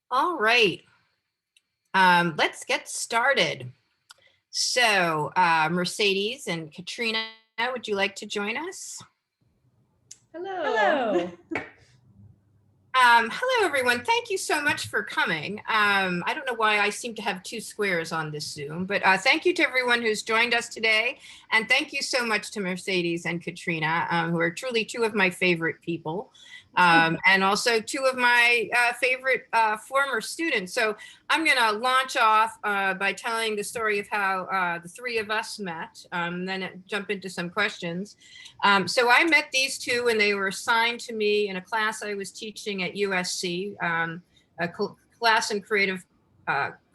All right, let's get started. So Mercedes and Katrina, would you like to join us? Hello. Hello, everyone. Thank you so much for coming. I don't know why I seem to have two squares on this Zoom, but thank you to everyone who's joined us today. And thank you so much to Mercedes and Katrina, who are truly two of my favorite people. And also two of my favorite former students. So I'm going to launch off by telling the story of how the three of us met, then jump into some questions. So I met these two when they were assigned to me in a class I was teaching at USC, a class in creative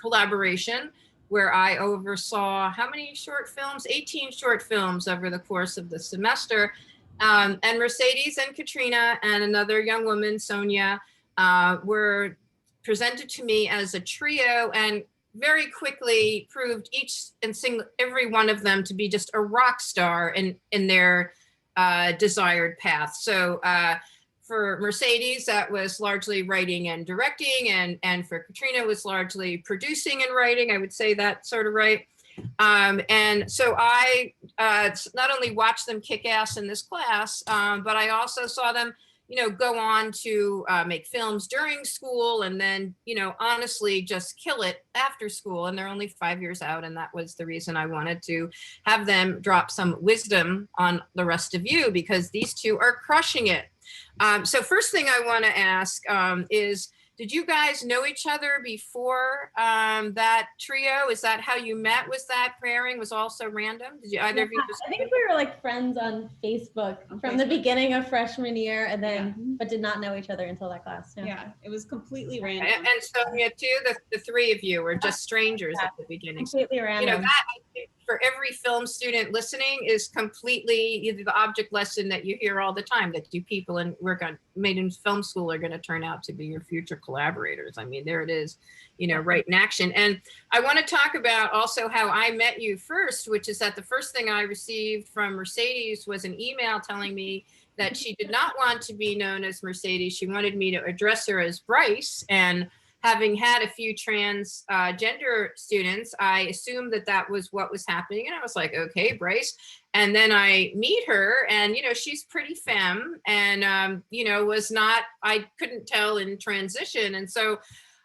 collaboration, where I oversaw how many short films? 18 short films over the course of the semester. And Mercedes and Katrina and another young woman, Sonia, were presented to me as a trio and very quickly proved every one of them to be just a rock star in their desired path. So for Mercedes, that was largely writing and directing, and for Katrina, it was largely producing and writing. I would say that sort of right. And so I not only watched them kick ass in this class, but I also saw them, go on to make films during school and then, honestly just kill it after school. And they're only 5 years out. And that was the reason I wanted to have them drop some wisdom on the rest of you, because these two are crushing it. So first thing I want to ask is, did you guys know each other before that trio? Is that how you met? Was that pairing was also random? Did you either of you just? I think we were like friends on Facebook from the beginning of freshman year, and then but did not know each other until that class. Yeah, it was completely random. And Sonia too. The three of you were just strangers at the beginning. Completely random. That for every film student listening is completely the object lesson that you hear all the time, that you people and work on made in film school are going to turn out to be your future collaborators. I mean, there it is, you know, right in action. And I want to talk about also how I met you first, which is that the first thing I received from Mercedes was an email telling me that she did not want to be known as Mercedes. She wanted me to address her as Bryce. And having had a few trans gender students, I assumed that that was what was happening. And I was like, okay, Bryce. And then I meet her and, you know, she's pretty femme and, you know, was not, I couldn't tell in transition. And so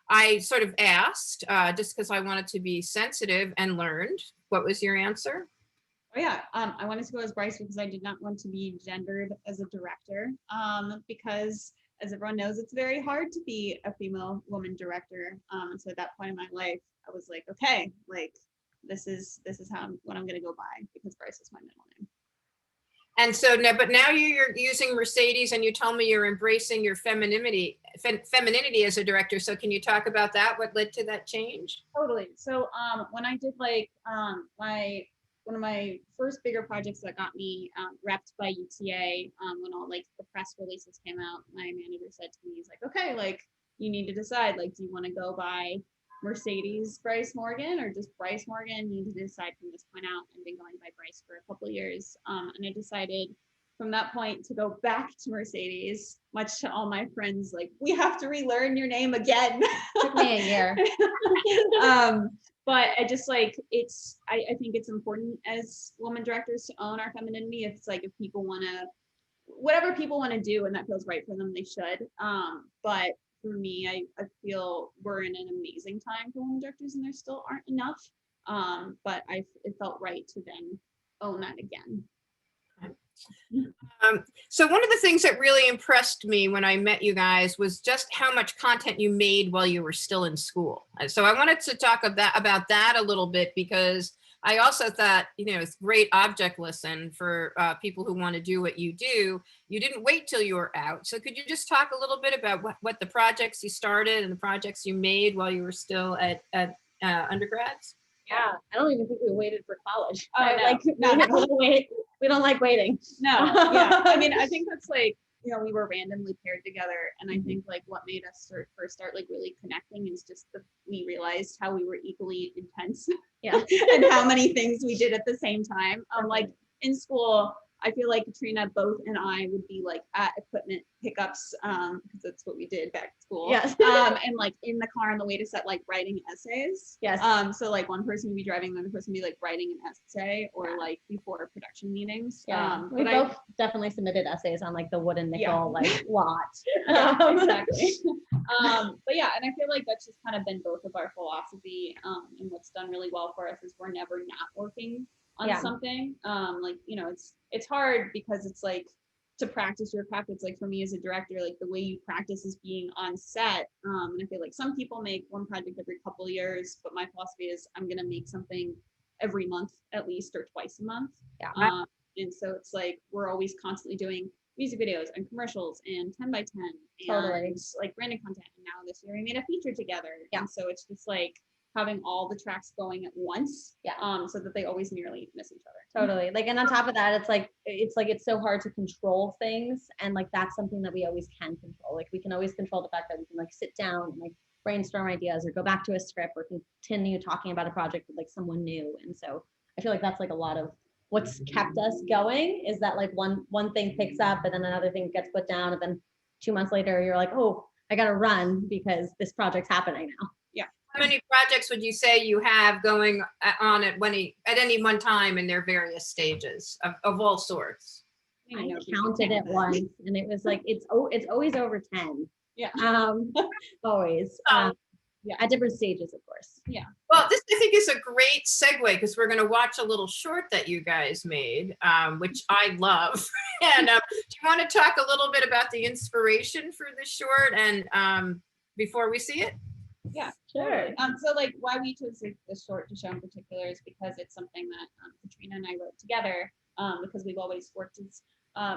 I sort of asked just because I wanted to be sensitive and learned. What was your answer? Oh yeah, I wanted to go as Bryce because I did not want to be gendered as a director. Because as everyone knows, it's very hard to be a female woman director. And so at that point in my life, I was like, okay, like this is how what I'm gonna go by because Bryce is my middle name. And so now, but now you're using Mercedes and you told me you're embracing your femininity as a director. So can you talk about that? What led to that change? Totally. So when I did like one of my first bigger projects that got me repped by UTA, when all like the press releases came out, my manager said to me, he's like, okay, like you need to decide, like, do you want to go by Mercedes Bryce Morgan or just Bryce Morgan? You need to decide from this point out. I've been going by Bryce for a couple of years. And I decided from that point to go back to Mercedes, much to all my friends, like, we have to relearn your name again. Took me a year. But I just like, I think it's important as women directors to own our femininity. If it's like, if people want to, whatever people want to do and that feels right for them, they should. But for me, I feel we're in an amazing time for women directors and there still aren't enough. But it felt right to then own that again. So one of the things that really impressed me when I met you guys was just how much content you made while you were still in school. And so I wanted to talk about that a little bit because I also thought, you know, it's great object lesson for people who want to do what you do. You didn't wait till you were out. So could you just talk a little bit about what the projects you started and the projects you made while you were still at undergrads? Yeah, I don't even think we waited for college. Oh, no, like we don't like waiting. No, yeah. I mean, I think that's like, you know, we were randomly paired together, and I think like what made us first start like really connecting is just we realized how we were equally intense. Yeah. And how many things we did at the same time. Like in school, I feel like Katrina, both and I would be like at equipment pickups, because that's what we did back at school. Yes. And like in the car on the way to set, like writing essays. Yes. So like one person would be driving, the other person would be like writing an essay, or like before production meetings. Yeah. We but both definitely submitted essays on like the wooden nickel like lot. Yeah, exactly. But yeah, and I feel like that's just kind of been both of our philosophy. And what's done really well for us is we're never not working on something. Like, you know, it's hard because it's like to practice your craft. It's like for me as a director, like the way you practice is being on set. And I feel like some people make one project every couple of years, but my philosophy is I'm gonna make something every month at least, or twice a month. Yeah. And so it's like we're always constantly doing music videos and commercials and 10 by 10 and Totally. like branded content. And now this year we made a feature together. Yeah. And so it's just like having all the tracks going at once. Yeah. So that they always nearly miss each other. Totally. Like, and on top of that, it's so hard to control things. And like, that's something that we always can control. Like we can always control the fact that we can like sit down and like brainstorm ideas or go back to a script or continue talking about a project with like someone new. And so I feel like that's like a lot of what's kept us going, is that like one thing picks up and then another thing gets put down. And then 2 months later, you're like, oh, I got to run because this project's happening now. How many projects would you say you have going on at any one time in their various stages of all sorts? I counted it once and it was like, it's always over 10. Yeah. Always. Yeah. At different stages, of course. Yeah. Well, this I think is a great segue because we're going to watch a little short that you guys made, which I love. And do you want to talk a little bit about the inspiration for the short and before we see it? Yeah, sure. So like why we chose this short to show in particular is because it's something that Katrina and I wrote together, because we've always worked as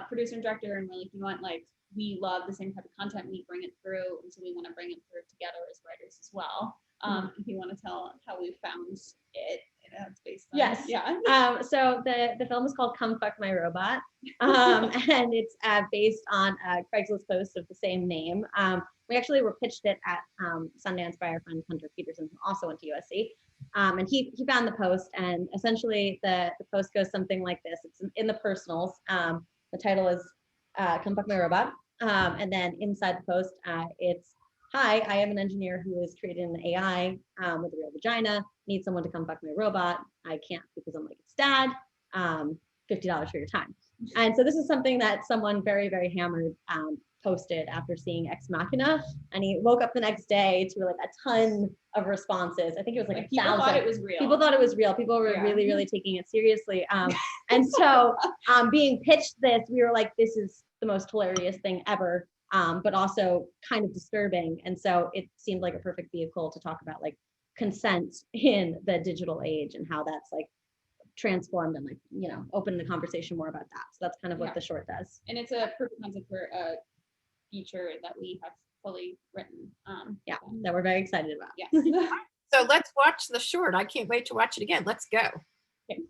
producer and director, and really, if you want, like, we love the same type of content, we bring it through, and so we want to bring it through together as writers as well. If you want to tell how we found it, it's based on. Yes. Yeah. So the film is called Come Fuck My Robot. And it's based on a Craigslist post of the same name. We actually were pitched it at Sundance by our friend Hunter Peterson, who also went to USC. And he found the post, and essentially the post goes something like this. It's in the personals. The title is Come Fuck My Robot. And then inside the post, it's, hi, I am an engineer who has created an AI with a real vagina. Need someone to come fuck my robot. I can't because I'm like its dad. $50 for your time. And so this is something that someone very, very hammered posted after seeing Ex Machina. And he woke up the next day to like a ton of responses. I think it was like people 1,000. thought it was real. People thought it was real. People were really, really taking it seriously. And so being pitched this, we were like, this is the most hilarious thing ever. But also kind of disturbing. And so it seemed like a perfect vehicle to talk about like consent in the digital age and how that's like transformed and like, you know, open the conversation more about that. So that's kind of what the short does. And it's a proof of concept for a feature that we have fully written. That we're very excited about. Yes. So let's watch the short. I can't wait to watch it again. Let's go. Okay.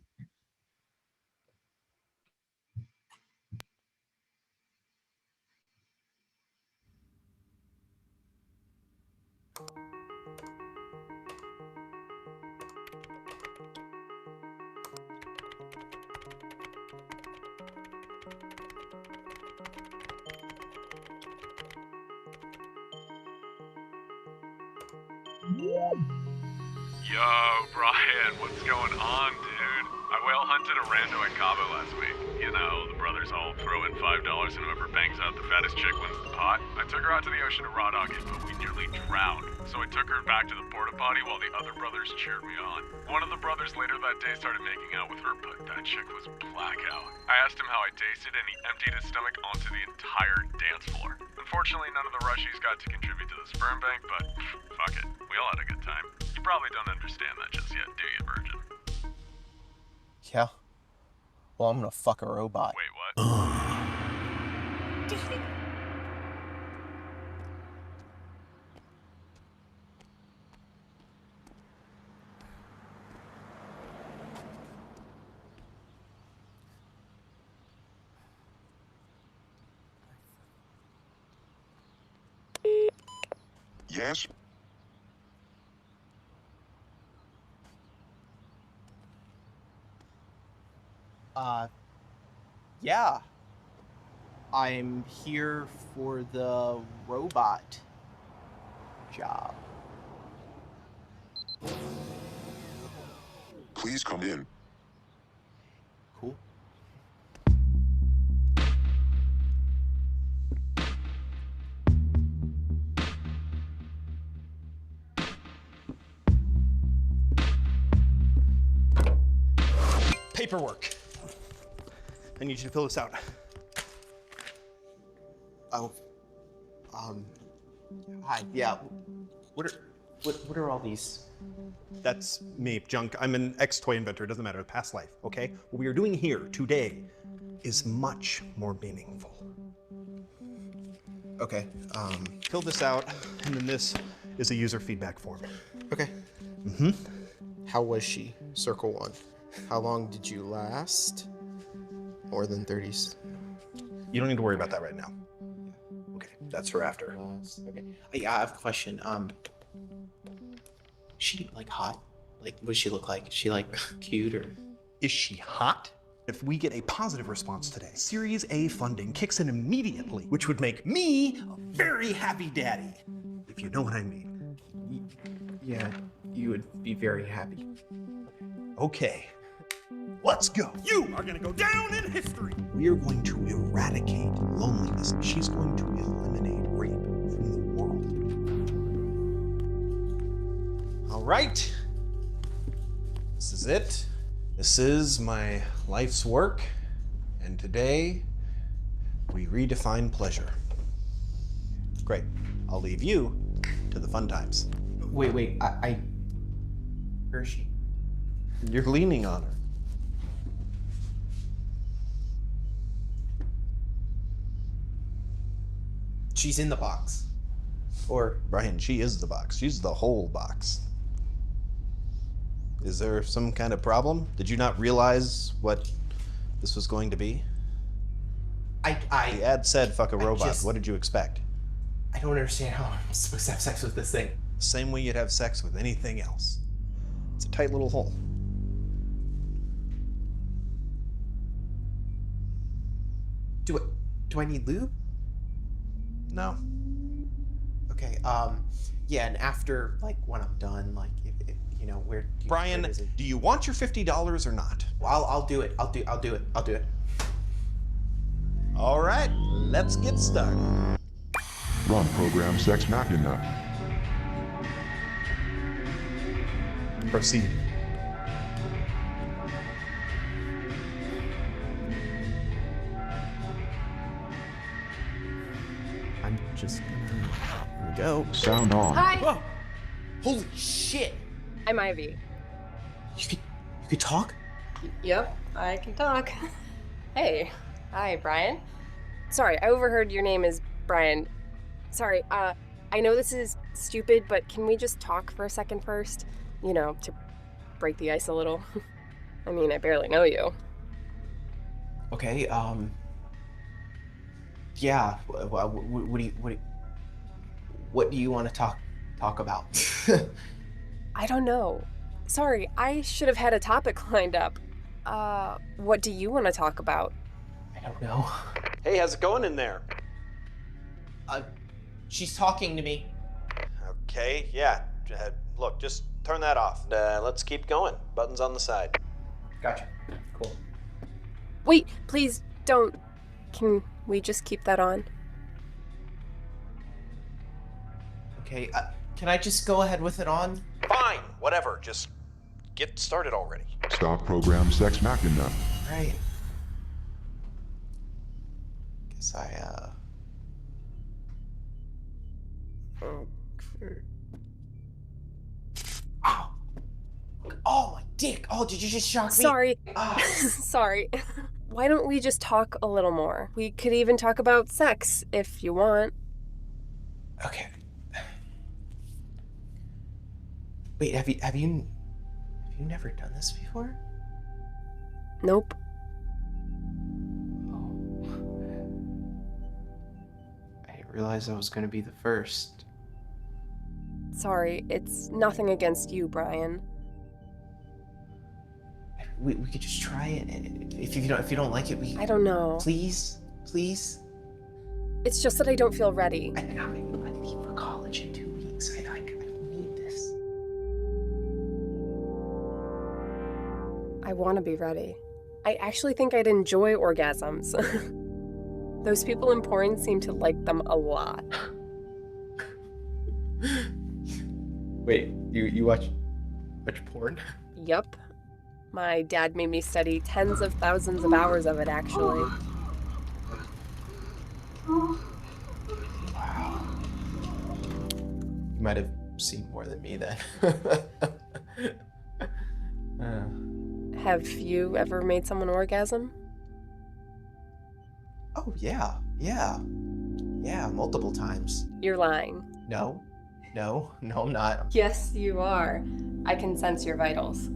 Yo, Brian, what's going on, dude? I whale hunted a rando at Cabo last week. You know, the brothers all throw in $5 and whoever bangs out the fattest chick wins the pot. I took her out to the ocean to raw dog it, but we nearly drowned. So I took her back to the porta potty while the other brothers cheered me on. One of the brothers later that day started making out with her, but that chick was blackout. I asked him how I tasted and he emptied his stomach onto the entire dance floor. Unfortunately, none of the rushies got to contribute to the sperm bank, but fuck it. We all had a good time. You probably don't understand that just yet, do you, virgin? Yeah. Well, I'm gonna fuck a robot. Wait, what? Yes? Yeah. I'm here for the robot job. Please come in. Cool. Paperwork. I need you to fill this out. Oh. Hi. Yeah. What are all these? That's me, Junk. I'm an ex-toy inventor. It doesn't matter, past life, okay? What we are doing here today is much more meaningful. Okay. Fill this out, and then this is a user feedback form. Okay. Mm-hmm. How was she? Circle 1. How long did you last? More than 30s. You don't need to worry about that right now. Okay, that's for after. Okay. Yeah, I have a question. Is she like hot? Like, what does she look like? Is she like cute or? Is she hot? If we get a positive response today, Series A funding kicks in immediately, which would make me a very happy daddy, if you know what I mean. Yeah, you would be very happy. Okay, let's go. You are gonna go down in history. We are going to eradicate loneliness. She's going to eliminate rape from the world. All right, this is it. This is my life's work, and today we redefine pleasure. Great, I'll leave you to the fun times. Wait, I where is she? You're leaning on her. She's in the box. Or Brian, she is the box. She's the whole box. Is there some kind of problem? Did you not realize what this was going to be? The ad said fuck a robot. What did you expect? I don't understand how I'm supposed to have sex with this thing. The same way you'd have sex with anything else. It's a tight little hole. Do I need lube? No. Okay, yeah, and after, like, when I'm done, like, if you know, where Brian, is it? do you want your $50 or not? Well, I'll do it. I'll do it. All right, let's get started. Run program Sex Machina. Proceed. I'm just gonna... Here we go. Sound on. Hi, Whoa! Holy shit! I'm Ivy. You could talk? Yep, I can talk. Hey, hi, Brian. Sorry, I overheard your name is Brian. Sorry, I know this is stupid, but can we just talk for a second first? You know, to break the ice a little. I mean, I barely know you. Okay, yeah, what do you want to talk about? I don't know. Sorry, I should have had a topic lined up. What do you want to talk about? I don't know. Hey, how's it going in there? She's talking to me. Okay, yeah. Look, just turn that off. Let's keep going. Button's on the side. Gotcha. Cool. Wait, please don't. Can we just keep that on? Okay, can I just go ahead with it on? Fine, whatever. Just get started already. Stop program Sex Machina. Right. Guess I, Ow! Oh, my dick! Oh, did you just shock me? Sorry. Ah. Sorry. Why don't we just talk a little more? We could even talk about sex if you want. Okay. Wait, have you never done this before? Nope. I didn't realize I was gonna be the first. Sorry, it's nothing against you, Brian. We could just try it, and if you don't like it, I don't know. Please. It's just that I don't feel ready. I leave for college in 2 weeks. I need this. I want to be ready. I actually think I'd enjoy orgasms. Those people in porn seem to like them a lot. Wait, you watch porn? Yup. My dad made me study tens of thousands of hours of it, actually. Wow. You might have seen more than me then. Have you ever made someone orgasm? Oh, yeah, multiple times. You're lying. No, I'm not. Yes, you are. I can sense your vitals.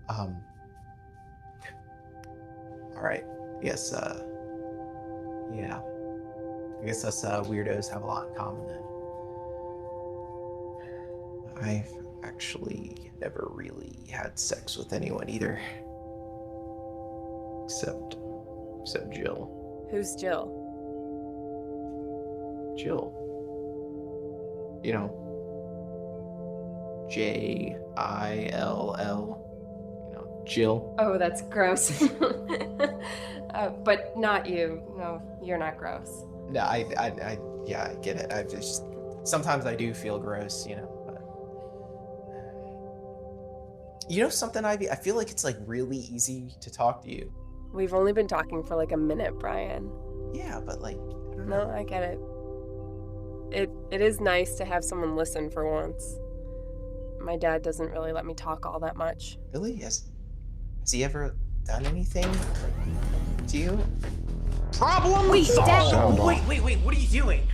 All right. Yes, yeah. I guess us weirdos have a lot in common then. I've actually never really had sex with anyone either. Except Jill. Who's Jill? Jill. You know, Jill. Jill. Oh, that's gross. But not you. No, you're not gross. No, I get it. I just sometimes I do feel gross, but you know something, Ivy? I feel like it's like really easy to talk to you. We've only been talking for like a minute, Brian. Yeah, but like, I don't No, know. I get it. It is nice to have someone listen for once. My dad doesn't really let me talk all that much. Really? Has he ever done anything to you? Problem Wait, solved. Dad! Sound on. Wait, what are you doing?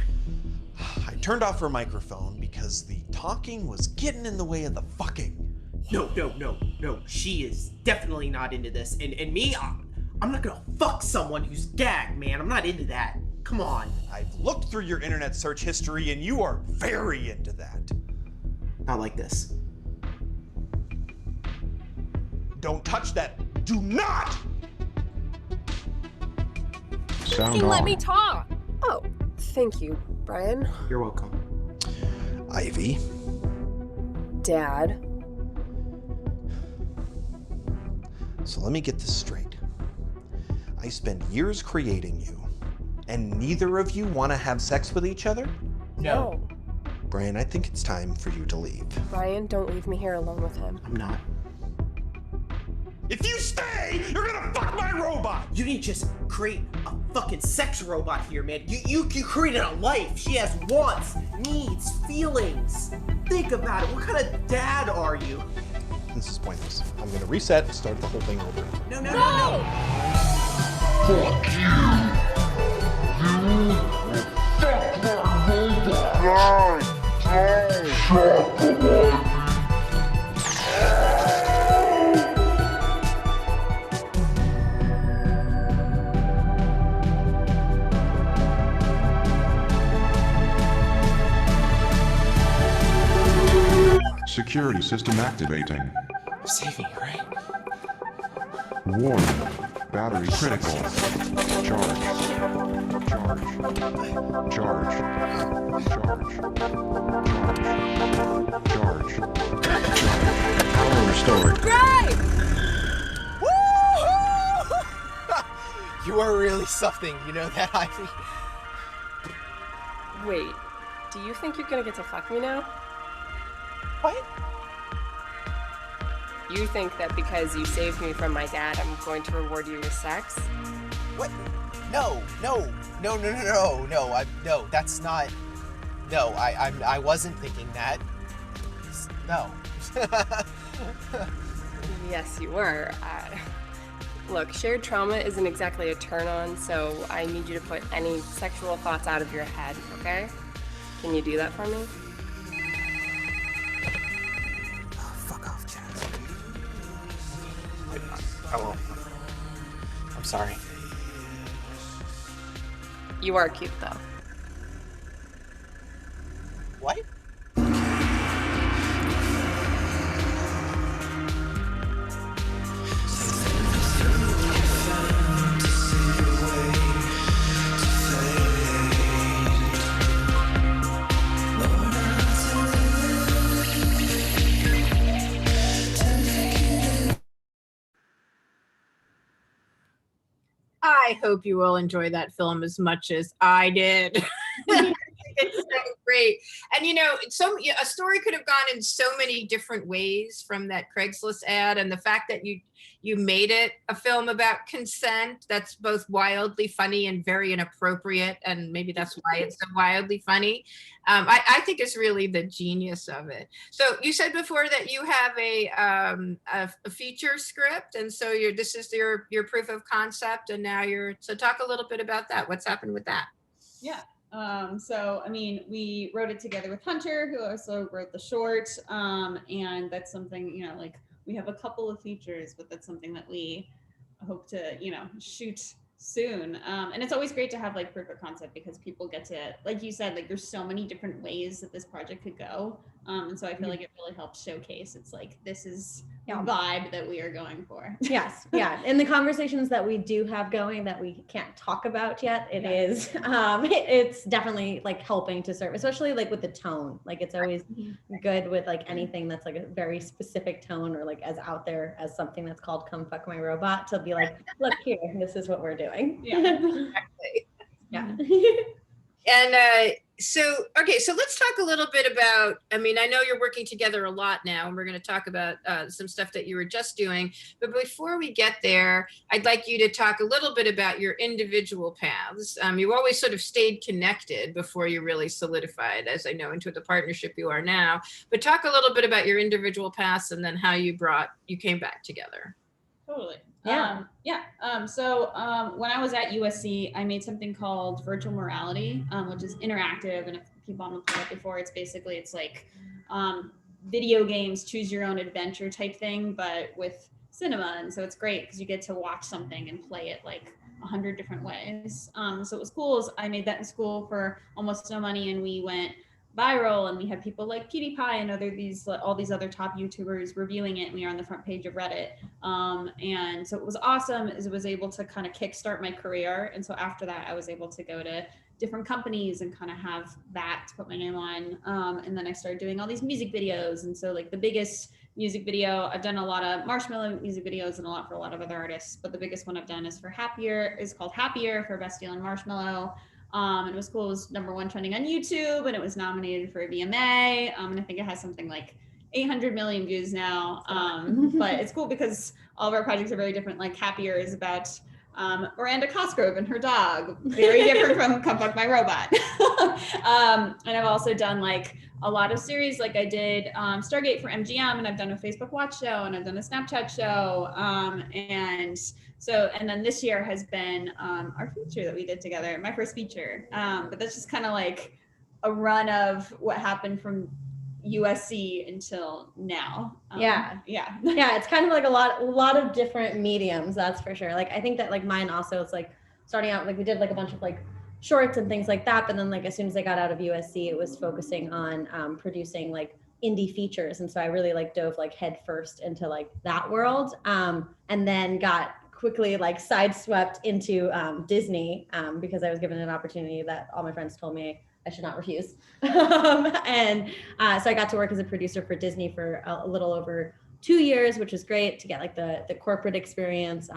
I turned off her microphone because the talking was getting in the way of the fucking. No. She is definitely not into this. And me, I'm not gonna fuck someone who's gagged, man. I'm not into that. Come on. I've looked through your internet search history and you are very into that. Not like this. Don't touch that. Do not! Sound Let on. me talk. Oh, thank you, Brian. You're welcome. Ivy. Dad. So let me get this straight. I spent years creating you, and neither of you want to have sex with each other? No. Brian, I think it's time for you to leave. Brian, don't leave me here alone with him. I'm not. If you stay, you're gonna fuck my robot! You didn't just create a fucking sex robot here, man. You created a life. She has wants, needs, feelings. Think about it. What kind of dad are you? This is pointless. I'm gonna reset and start the whole thing over. No. Security system activating. Save me, right? Warning. Battery critical. Charge. Power restored. Brian! You are really something, you know that, Ivy? Wait, do you think you're gonna get to fuck me now? What? You think that because you saved me from my dad, I'm going to reward you with sex? What? No, that's not. No, I wasn't thinking that. No. Yes, you were. Look, shared trauma isn't exactly a turn on, so I need you to put any sexual thoughts out of your head, okay? Can you do that for me? Fuck off, Chaz. I won't. I'm sorry. You are cute, though. What? I hope you will enjoy that film as much as I did. It's so great. And a story could have gone in so many different ways from that Craigslist ad, and the fact that you made it a film about consent, that's both wildly funny and very inappropriate, and maybe that's why it's so wildly funny. I think it's really the genius of it. So you said before that you have a feature script, and so this is your proof of concept, and now so talk a little bit about that. What's happened with that? Yeah. We wrote it together with Hunter, who also wrote the short. And that's something, we have a couple of features, but that's something that we hope to, shoot soon. And it's always great to have proof of concept, because people get to, like you said, there's so many different ways that this project could go. And so I feel like it really helps showcase this is the vibe that we are going for. Yes. Yeah. In the conversations that we do have going that we can't talk about yet, it's definitely helping to serve, especially with the tone. It's always good with anything that's a very specific tone, or as out there as something that's called "Come Fuck My Robot," to be look here, this is what we're doing. Yeah. Exactly. Yeah. And so let's talk a little bit about, I know you're working together a lot now, and we're going to talk about some stuff that you were just doing. But before we get there, I'd like you to talk a little bit about your individual paths. You always sort of stayed connected before you really solidified, as I know, into the partnership you are now. But talk a little bit about your individual paths, and then how you came back together. Totally. Yeah. So when I was at USC, I made something called Virtual Morality, which is interactive. And if people haven't played it before, it's video games, choose your own adventure type thing, but with cinema. And so it's great because you get to watch something and play it like 100 different ways. So it was cool. I made that in school for almost no money, and we went viral, and we had people like PewDiePie and all these other top YouTubers reviewing it, and we were on the front page of Reddit. And so it was awesome, as it was able to kind of kickstart my career. And so after that, I was able to go to different companies and kind of have that to put my name on. And then I started doing all these music videos. And so like the biggest music video, I've done a lot of Marshmello music videos and a lot for a lot of other artists, but the biggest one I've done is called Happier for Bastille and Marshmello. And it was cool. It was #1 trending on YouTube, and it was nominated for a VMA. And I think it has something like 800 million views now. But it's cool because all of our projects are very different. Like Happier is about Miranda Cosgrove and her dog, very different from Come Fuck My Robot. And I've also done like a lot of series, like I did Stargate for MGM, and I've done a Facebook Watch show, and I've done a Snapchat show. And then this year has been our feature that we did together, my first feature. But that's just kind of like a run of what happened from USC until now. Yeah. It's kind of like a lot of different mediums, that's for sure. Like I think that like mine also is like starting out, like we did like a bunch of like shorts and things like that, but then like as soon as I got out of USC, it was focusing on producing like indie features, and so I really like dove like head first into like that world, and then got quickly like sideswept into Disney because I was given an opportunity that all my friends told me I should not refuse. So I got to work as a producer for Disney for a little over 2 years, which was great to get like the corporate experience.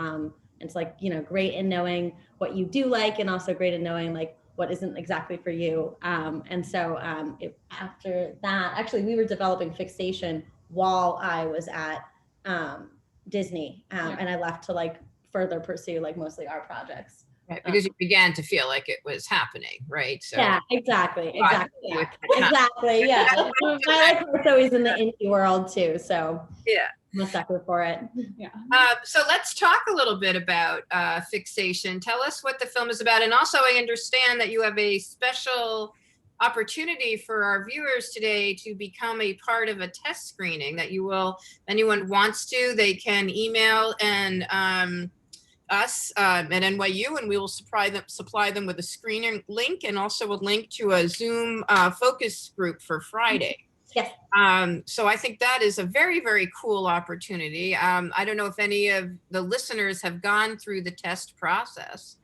It's like, you know, great in knowing what you do like, and also great in knowing like what isn't exactly for you. After that, actually, we were developing Fixation while I was at Disney, and I left to like further pursue like mostly our projects. Right, because you began to feel like it was happening, right? So yeah, exactly. Yeah. My life was always in the indie world too, so yeah, I'm a sucker for it. Yeah. So let's talk a little bit about Fixation. Tell us what the film is about, and also I understand that you have a special opportunity for our viewers today to become a part of a test screening that you will. If anyone wants to, they can email and us at NYU, and we will supply them with a screening link and also a link to a Zoom focus group for Friday. Yes. So I think that is a very, very cool opportunity. I don't know if any of the listeners have gone through the test process.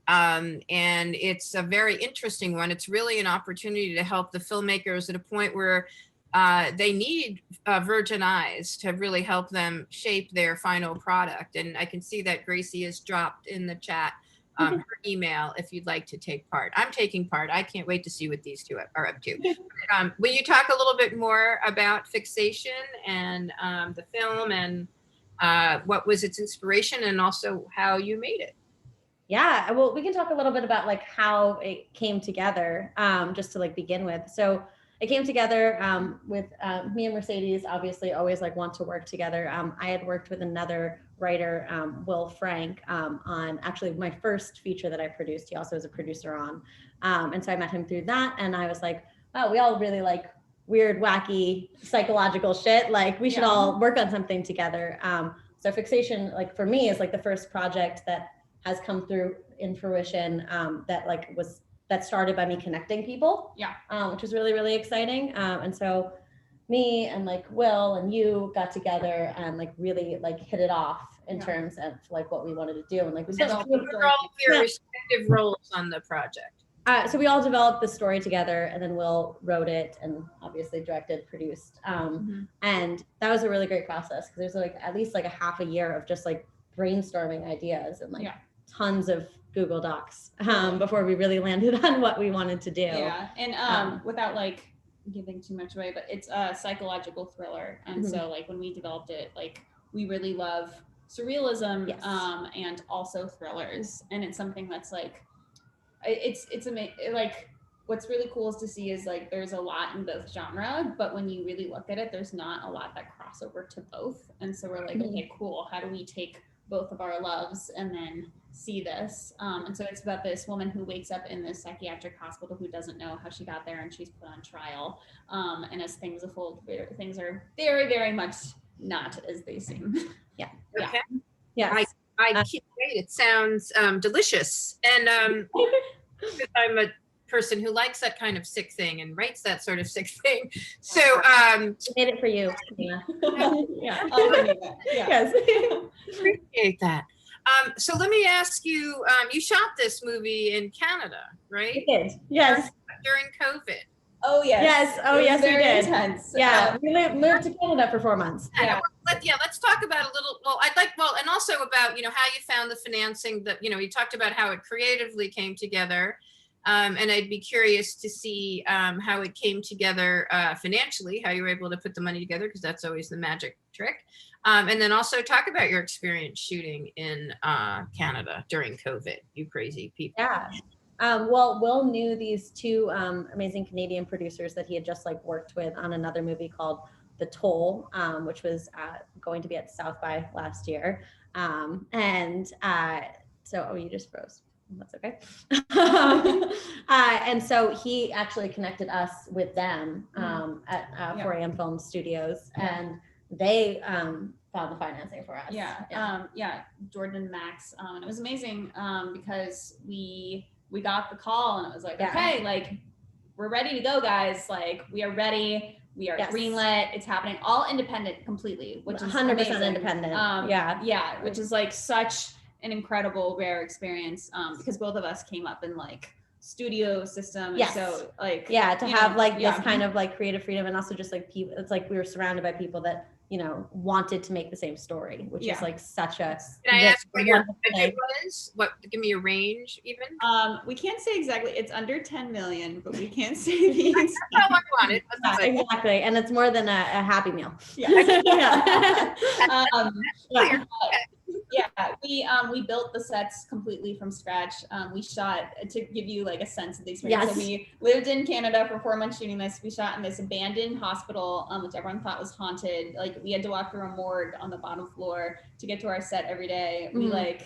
And it's a very interesting one. It's really an opportunity to help the filmmakers at a point where they need virgin eyes to really help them shape their final product. And I can see that Gracie has dropped in the chat her email if you'd like to take part. I'm taking part. I can't wait to see what these two are up to. Will you talk a little bit more about Fixation and the film, and what was its inspiration, and also how you made it? Yeah, well, we can talk a little bit about like how it came together, just to like begin with. So it came together with me and Mercedes, obviously always like want to work together. I had worked with another writer, Will Frank, on actually my first feature that I produced. He also was a producer on. And so I met him through that, and I was like, oh, we all really like weird, wacky, psychological shit. Like we should all work on something together. So Fixation, like for me, is like the first project that has come through in fruition, that started by me connecting people, which was really, really exciting. And so me and like Will and you got together and like really like hit it off in terms of like what we wanted to do. And like we all your respective roles on the project. So we all developed the story together, and then Will wrote it and obviously directed, produced. And that was a really great process because there's like at least like a half a year of just like brainstorming ideas and like tons of Google Docs before we really landed on what we wanted to do. Yeah, and without like giving too much away, but it's a psychological thriller, and so like when we developed it, like we really love surrealism, and also thrillers, and it's something that's like it's amazing. Like what's really cool is to see is like there's a lot in both genre, but when you really look at it, there's not a lot that crossover to both, and so we're like, okay, cool. How do we take both of our loves and then see this. And so it's about this woman who wakes up in this psychiatric hospital who doesn't know how she got there, and she's put on trial. And as things unfold, things are very, very much not as they seem. Yeah. Okay. Yes. I can't wait. It sounds delicious. And I'm a person who likes that kind of sick thing and writes that sort of sick thing. So We made it for you. Yeah. Yeah. Yes. appreciate that. So let me ask you, you shot this movie in Canada, right? We did. Yes. During COVID. Oh yes. Yes. Oh It was yes, we very did. intense. Yeah. We moved to Canada for 4 months. Yeah. Let's talk about a little, and also about, how you found the financing that, you talked about how it creatively came together. And I'd be curious to see how it came together financially, how you were able to put the money together, because that's always the magic trick. And then also talk about your experience shooting in Canada during COVID, you crazy people. Yeah. Well, Will knew these two amazing Canadian producers that he had just worked with on another movie called The Toll, which was going to be at South by last year. So you just froze. That's okay. And so he actually connected us with them at 4am Film Studios, and they found the financing for us. Jordan and Max, and it was amazing because we got the call and it was like, okay, we're ready to go, guys. We are ready. We are greenlit. It's happening. All independent completely, which is 100% amazing. independent. Which is such an incredible, rare experience because both of us came up in studio system. And so to have this kind of creative freedom, and also just people, it's we were surrounded by people that wanted to make the same story, which is such a. Can I ask what your budget was? Give me a range even? We can't say exactly. It's under 10 million, but we can't say the exact. That's all I wanted. Exactly, and it's more than a Happy Meal. We built the sets completely from scratch. We shot, to give you a sense of the experience. So we lived in Canada for 4 months shooting this. We shot in this abandoned hospital, which everyone thought was haunted. We had to walk through a morgue on the bottom floor to get to our set every day.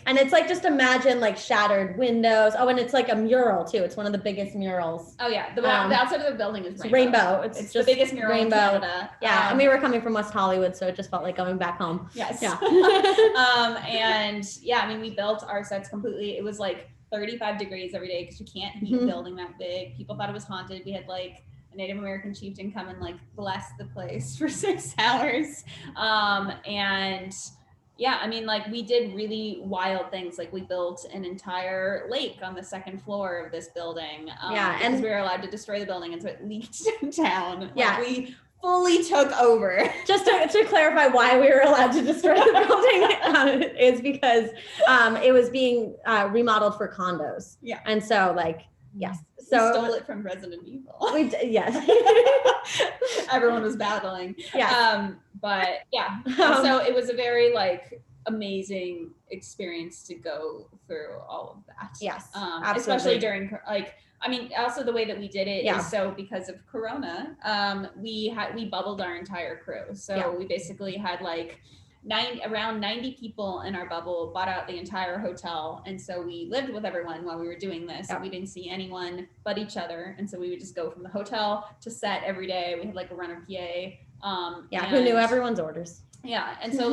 And it's just imagine shattered windows. Oh, and it's a mural too. It's one of the biggest murals. Oh yeah, the outside of the building is rainbow. It's just the biggest mural in Canada. Yeah, and we were coming from West Hollywood, so it just felt like going back home. Yes. Yeah. We built our sets completely. It was 35 degrees every day because you can't heat a building that big. People thought it was haunted. We had a Native American chieftain come and bless the place for 6 hours. We did really wild things. We built an entire lake on the second floor of this building. And we were allowed to destroy the building, and so it leaked down. We fully took over. Just to clarify why we were allowed to destroy the building is because it was being remodeled for condos. Yeah. And so yes. So we stole it from Resident Evil. We did, yes. Everyone was battling. Yeah. So it was a very amazing experience to go through all of that. Yes. Absolutely. Especially during also the way that we did it is so because of Corona, we bubbled our entire crew. So we basically had around 90 people in our bubble, bought out the entire hotel. And so we lived with everyone while we were doing this. And we didn't see anyone but each other. And so we would just go from the hotel to set every day. We had a runner PA. Who knew everyone's orders. Yeah. And so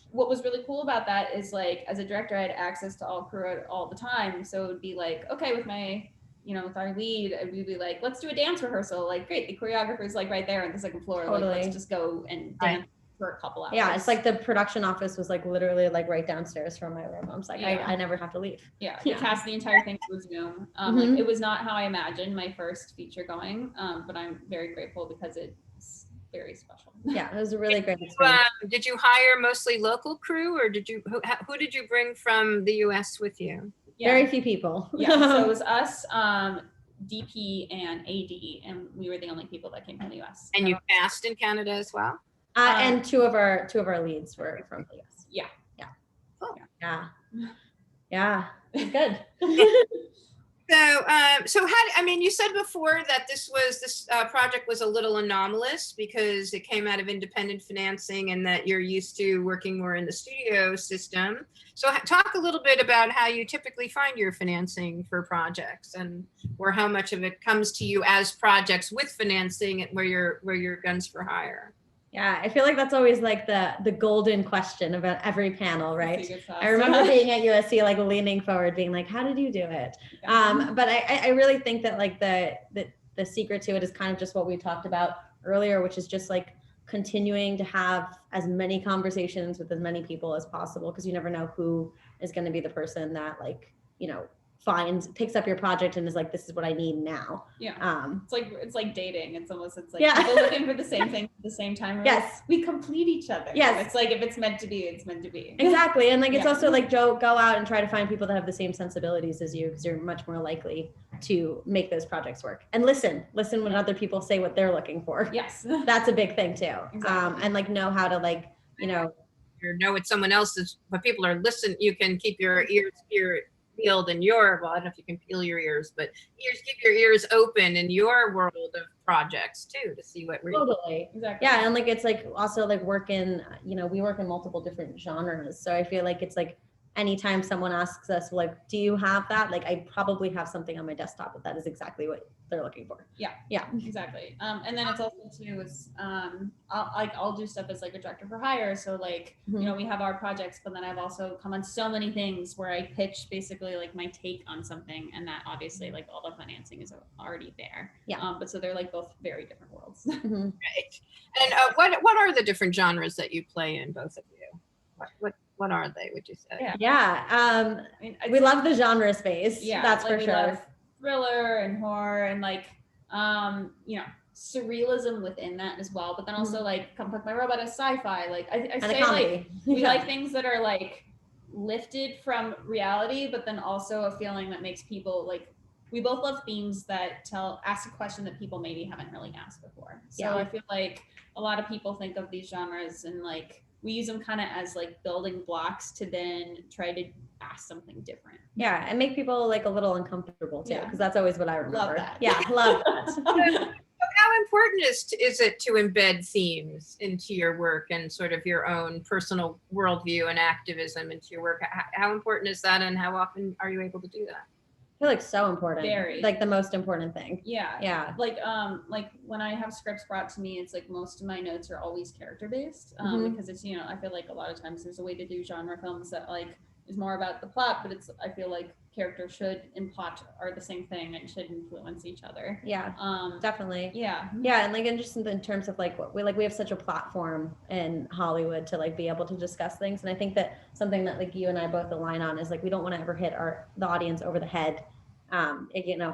what was really cool about that is as a director, I had access to all crew all the time. So it would be okay, with my with our lead, we'd be let's do a dance rehearsal. Great, the choreographer's right there on the second floor. Totally. Let's just go and dance for a couple hours. Yeah, it's the production office was literally right downstairs from my room. I was I never have to leave. Yeah, we cast the entire thing through Zoom. It was not how I imagined my first feature going, but I'm very grateful because it's very special. Yeah, it was a really great experience. Did you hire mostly local crew, or who did you bring from the US with you? Very few people. So it was us, DP and AD, and we were the only people that came from the US. And you cast in Canada as well? And two of our leads were from the US. Yeah. Cool. Yeah. Good. I mean, you said before that this project was a little anomalous because it came out of independent financing and that you're used to working more in the studio system. So talk a little bit about how you typically find your financing for projects or how much of it comes to you as projects with financing and where you're guns for hire. Yeah, I feel like that's always like the golden question about every panel, right? I remember being at USC, like leaning forward, being like, "How did you do it?" But I really think that like the secret to it is kind of just what we talked about earlier, which is just like continuing to have as many conversations with as many people as possible, because you never know who is going to be the person that like, you know, picks up your project and is like, this is what I need now. Yeah. It's like dating. It's like yeah. people looking for the same thing at the same time. Yes. We complete each other. Yes. It's like, if it's meant to be, it's meant to be. Exactly. And like, it's also like, go out and try to find people that have the same sensibilities as you, because you're much more likely to make those projects work. And listen when other people say what they're looking for. Yes. That's a big thing too. Exactly. And like know how to like, you know what someone else's, but people are listening. You can keep your ears peeled in your, well, I don't know if you can peel your ears, but keep your ears open in your world of projects too, to see what totally. Exactly. Yeah. And like, it's like also like we work in multiple different genres. So I feel like it's like, anytime someone asks us, like, do you have that? Like, I probably have something on my desktop that is exactly what they're looking for. Yeah. Yeah, exactly. And then it's also too is I'll do stuff as like a director for hire. So like, you know, we have our projects, but then I've also come on so many things where I pitch basically like my take on something, and that obviously like all the financing is already there. Yeah. But so they're like both very different worlds. Right. And what are the different genres that you play in, both of you? What are they, would you say? Yeah. We love the genre space. Yeah, that's like for we sure. Love thriller and horror and like, you know, surrealism within that as well. But then also like Come Fuck My Robot is sci-fi. Like I say like we like things that are like lifted from reality, but then also a feeling that makes people like, we both love themes that ask a question that people maybe haven't really asked before. So I feel like a lot of people think of these genres and like, we use them kind of as like building blocks to then try to ask something different. Yeah, and make people like a little uncomfortable too, because that's always what I remember. Love that. Yeah, love that. How important is it to embed themes into your work and sort of your own personal worldview and activism into your work? How important is that, and how often are you able to do that? I feel like so important. Very. Like the most important thing. Yeah. Yeah. Like when I have scripts brought to me, it's like most of my notes are always character based, because it's, you know, I feel like a lot of times there's a way to do genre films that like is more about the plot, but I feel like character and plot are the same thing and should influence each other. Yeah. Definitely. Yeah. Yeah, and like, and just in terms of like what we have such a platform in Hollywood to like be able to discuss things, and I think that something that like you and I both align on is like, we don't want to ever hit the audience over the head. You know,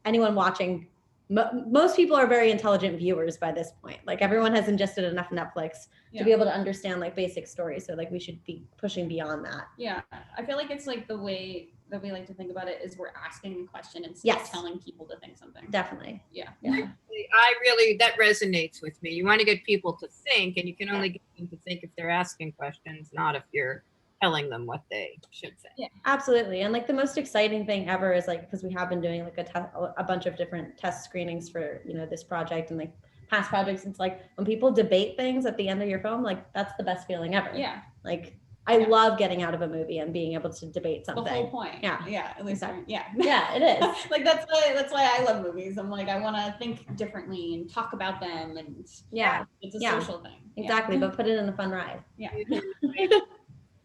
anyone watching, most people are very intelligent viewers by this point. Like everyone has ingested enough Netflix to be able to understand like basic stories. So like we should be pushing beyond that. Yeah, I feel like it's like the way that we like to think about it is we're asking a question instead of telling people to think something. Definitely. Yeah. That resonates with me. You want to get people to think, and you can only get them to think if they're asking questions, not if you're telling them what they should think. Yeah, absolutely. And like the most exciting thing ever is like, because we have been doing like a bunch of different test screenings for, you know, this project and like past projects. It's like when people debate things at the end of your film, like that's the best feeling ever. Yeah. Like I love getting out of a movie and being able to debate something. The whole point. Yeah. Yeah. At least. Exactly. Yeah. Yeah, it is. Like that's why I love movies. I'm like, I want to think differently and talk about them, and it's a social thing. Exactly. But put it in a fun ride. Yeah.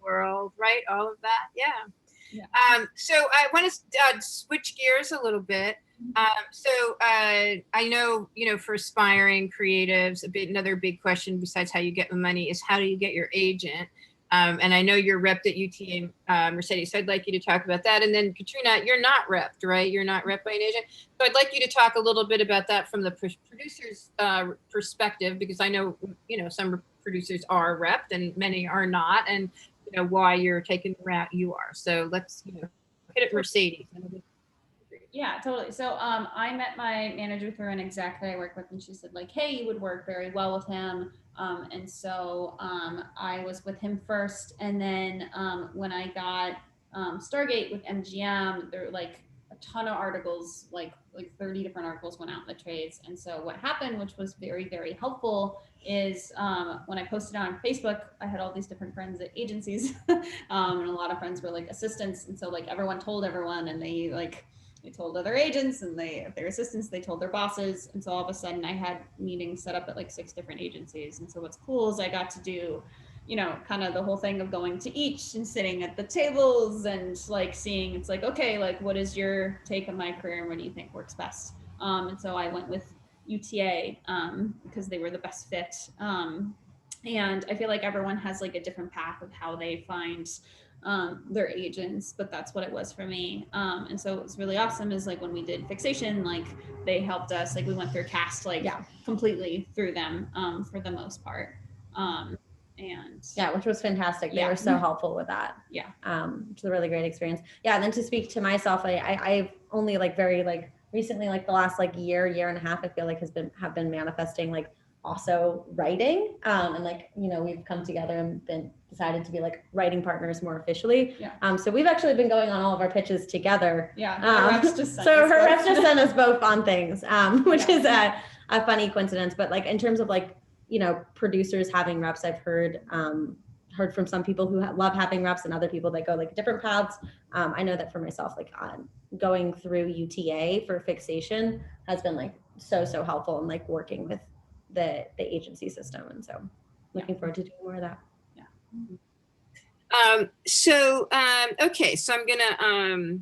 World, right? All of that. Yeah. So I want to switch gears a little bit. I know, you know, for aspiring creatives, another big question besides how you get the money is how do you get your agent? And I know you're repped at UTA, Mercedes, so I'd like you to talk about that. And then Katrina, you're not repped, right? You're not repped by an agent. So I'd like you to talk a little bit about that from the producer's perspective, because I know, you know, some producers are repped and many are not, and you know why you're taking the route you are. So let's, you know, hit it, Mercedes. Yeah, totally. So I met my manager through an exec that I work with, and she said like, hey, you would work very well with him. And so I was with him first, and then when I got Stargate with MGM, there were like a ton of articles, like 30 different articles went out in the trades. And so what happened, which was very, very helpful, is when I posted on Facebook, I had all these different friends at agencies, and a lot of friends were like assistants. And so like everyone told everyone, and they told other agents, and if they're assistants, they told their bosses. And so all of a sudden I had meetings set up at like 6 different agencies. And so what's cool is I got to do, you know, kind of the whole thing of going to each and sitting at the tables and like seeing, it's like, okay, like what is your take on my career and what do you think works best? And so I went with UTA because they were the best fit. And I feel like everyone has like a different path of how they find their agents, but that's what it was for me. And so it was really awesome is like when we did fixation, like they helped us, like we went through cast like completely through them for the most part. And yeah, which was fantastic. They were so helpful with that. Yeah. Which was a really great experience. Yeah. And then to speak to myself, I've only like very like recently, like the last like year and a half, I feel like have been manifesting like also writing. And like, you know, we've come together and been decided to be like writing partners more officially. Yeah. So we've actually been going on all of our pitches together. Yeah. Her reps just sent us both on things, which is a funny coincidence. But like in terms of like, you know, producers having reps, I've heard from some people who love having reps and other people that go like different paths. I know that for myself, like going through UTA for fixation has been like so helpful in like working with the agency system. And so looking forward to doing more of that. Okay, so I'm gonna,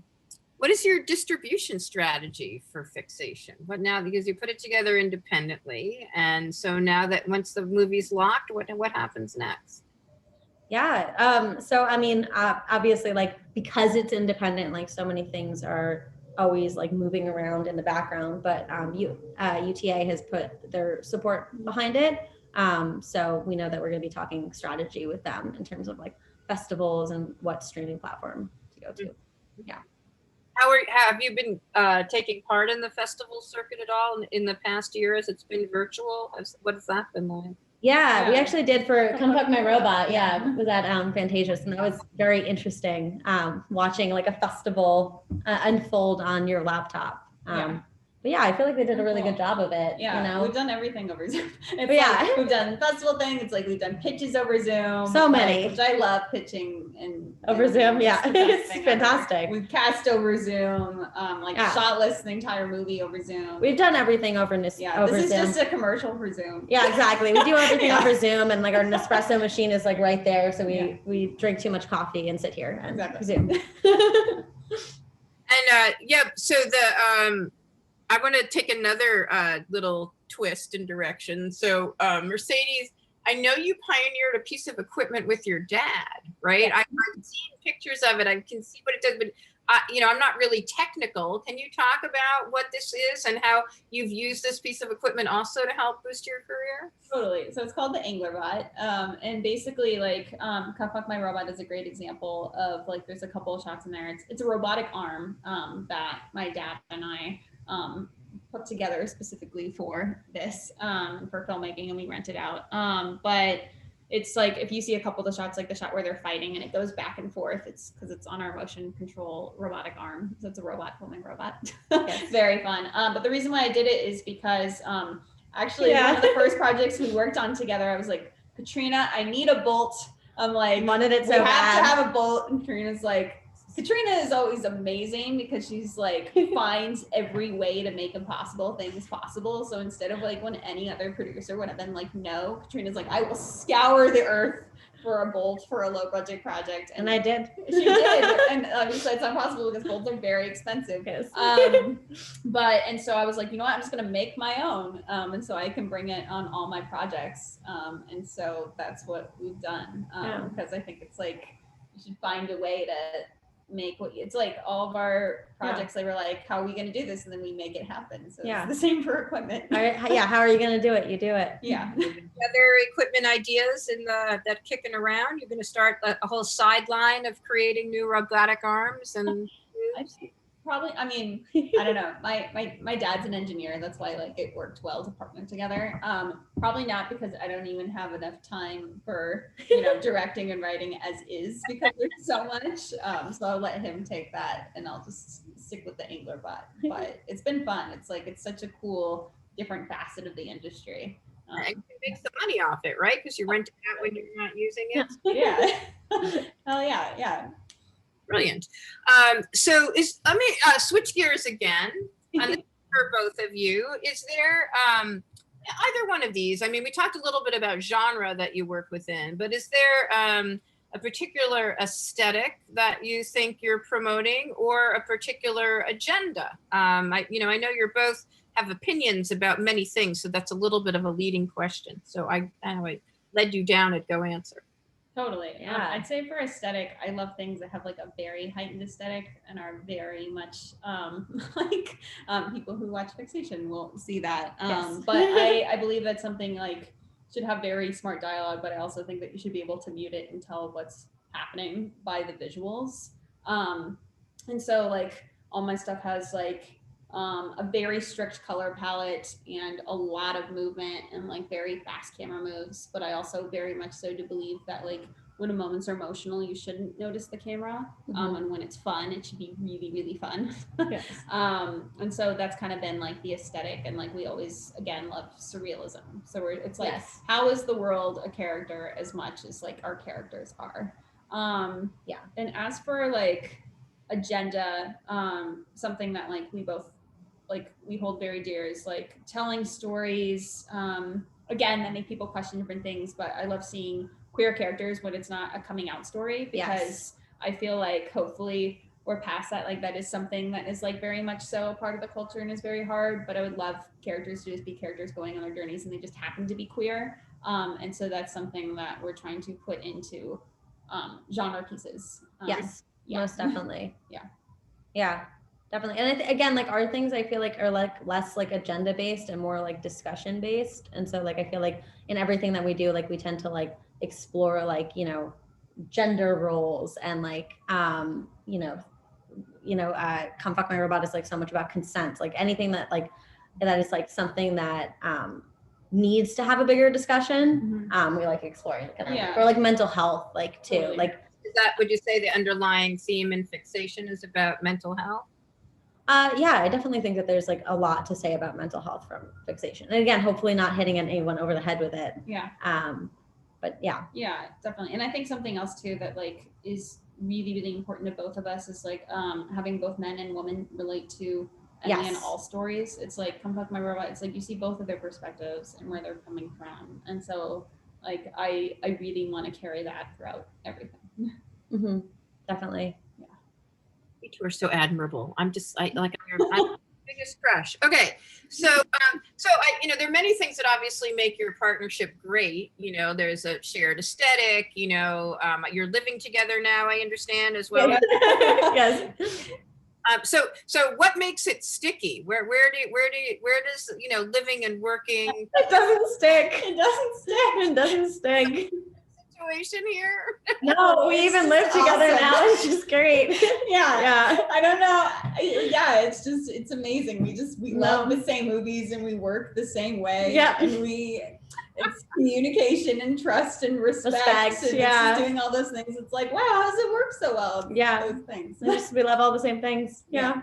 what is your distribution strategy for fixation? What now, because you put it together independently. And so now that once the movie's locked, what happens next? Yeah, so I mean, obviously like, because it's independent, like so many things are always like moving around in the background, but UTA has put their support behind it. So we know that we're gonna be talking strategy with them in terms of like festivals and what streaming platform to go to. Yeah. Have you been taking part in the festival circuit at all in the past year as it's been virtual? What has that been like? Yeah, we actually did for Come Fuck My Robot. Yeah, was at Fantasia's, and that was very interesting. Watching like a festival unfold on your laptop. But yeah, I feel like they did a really good job of it. Yeah, you know? We've done everything over Zoom. Like, we've done festival thing. It's like we've done pitches over Zoom. So many, which I love pitching and over Zoom. Yeah, it's fantastic. We've cast over Zoom, shot list the entire movie over Zoom. We've done everything over this. Yeah, this is just a commercial for Zoom. Yeah, exactly. We do everything over Zoom, and like our Nespresso machine is like right there, so we drink too much coffee and sit here and Zoom. And so the I want to take another little twist and direction. So Mercedes, I know you pioneered a piece of equipment with your dad, right? I've seen pictures of it. I can see what it does, but you know, I'm not really technical. Can you talk about what this is and how you've used this piece of equipment also to help boost your career? Totally. So it's called the Anglerbot. And basically like Come Fuck My Robot is a great example of like, there's a couple of shots in there. It's a robotic arm that my dad and I put together specifically for this, for filmmaking, and we rent it out. But it's like, if you see a couple of the shots, like the shot where they're fighting and it goes back and forth, it's because it's on our motion control robotic arm. So it's a robot filming robot. It's very fun. But the reason why I did it is because actually one of the first projects we worked on together, I was like, Katrina, I need a bolt. I'm like, wanted it so we have bad. to have a bolt. And Katrina's like, Katrina is always amazing because she's like finds every way to make impossible things possible. So instead of like when any other producer would have been like, no, Katrina's like, I will scour the earth for a bolt for a low budget project. And I did. She did. And obviously it's not possible because bolts are very expensive. Yes. And so I was like, you know what, I'm just gonna make my own. And so I can bring it on all my projects. And so that's what we've done. Because I think it's like, you should find a way to make what it's like all of our projects. They were like, how are we going to do this? And then we make it happen. So it's the same for equipment. How are you going to do it? You do it. Yeah. Other equipment ideas in that kicking around? You're going to start a whole sideline of creating new robotic arms and Probably, I mean, I don't know. My dad's an engineer. That's why like it worked well to partner together. Probably not because I don't even have enough time for, directing and writing as is because there's so much. So I'll let him take that and I'll just stick with the angler bot. But it's been fun. It's like, it's such a cool, different facet of the industry. And you can make some money off it, right? Because you rent it out when you're not using it. Yeah. Hell yeah. Yeah. Brilliant. So let me switch gears again. And this is for both of you. Is there either one of these? I mean, we talked a little bit about genre that you work within, but is there a particular aesthetic that you think you're promoting or a particular agenda? I know you're both have opinions about many things, so that's a little bit of a leading question. So I led you down it. Go answer. Totally. Yeah. I'd say for aesthetic, I love things that have like a very heightened aesthetic and are very much people who watch Fixation will see that. Yes. But I believe that something like should have very smart dialogue, but I also think that you should be able to mute it and tell what's happening by the visuals. And so like all my stuff has like a very strict color palette and a lot of movement and like very fast camera moves. But I also very much so do believe that like when a moments are emotional, you shouldn't notice the camera. And when it's fun, it should be really, really fun. Yes. And so that's kind of been like the aesthetic, and like we always again love surrealism. So it's like, Yes. how is the world a character as much as like our characters are? Yeah. And as for like agenda, something that like we both we hold very dear is like telling stories again that make people question different things, but I love seeing queer characters when it's not a coming out story, because I feel like hopefully we're past that. Like that is something that is like very much so a part of the culture and is very hard, but I would love characters to just be characters going on their journeys and they just happen to be queer. And so that's something that we're trying to put into genre pieces. Yes, most definitely. Yeah. Definitely. And again, like our things I feel like are like less like agenda based and more like discussion based. And so like I feel like in everything that we do, like we tend to like explore like, gender roles and like Come Fuck My Robot is like so much about consent. Like anything that is like something that needs to have a bigger discussion. We like exploring or like mental health, like too. Totally. Like Would you say the underlying theme in Fixation is about mental health? Yeah, I definitely think that there's like a lot to say about mental health from Fixation. And again, hopefully not hitting anyone over the head with it. Yeah. But yeah. Yeah, definitely. And I think something else too that like is really, really important to both of us is like having both men and women relate to any and all stories. It's like Come Fuck My Robot. It's like you see both of their perspectives and where they're coming from. And so like I really want to carry that throughout everything. Mm-hmm. Definitely. You two are so admirable. I'm your biggest crush. Okay, so there are many things that obviously make your partnership great. There's a shared aesthetic. You're living together now, I understand as well. Yes. So what makes it sticky? Where does living and working? It doesn't stick. It doesn't stick. Situation here. No, we even live together awesome. now. It's just great. Yeah. I don't know. Yeah, it's amazing. We love the same movies and we work the same way. Yeah. And it's communication and trust and respect and it's just doing all those things. It's like, wow, how does it work so well? Yeah. Those things. We love all the same things. Yeah.